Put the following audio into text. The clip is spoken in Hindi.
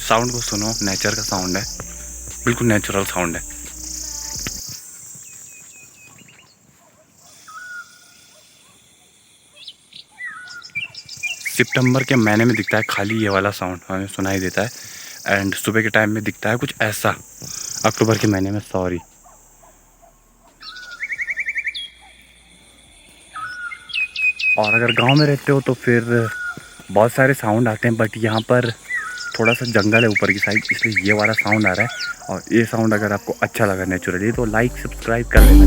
साउंड को सुनो, नेचर का साउंड है, बिल्कुल नेचुरल साउंड है। सितंबर के महीने में दिखता है खाली ये वाला साउंड हमें सुनाई देता है, एंड सुबह के टाइम में दिखता है कुछ ऐसा अक्टूबर के महीने में, सॉरी। और अगर गांव में रहते हो तो फिर बहुत सारे साउंड आते हैं, बट यहाँ पर थोड़ा सा जंगल है ऊपर की साइड, इसलिए ये वाला साउंड आ रहा है। और ये साउंड अगर आपको अच्छा लगा नेचुरली तो लाइक सब्सक्राइब कर लेना।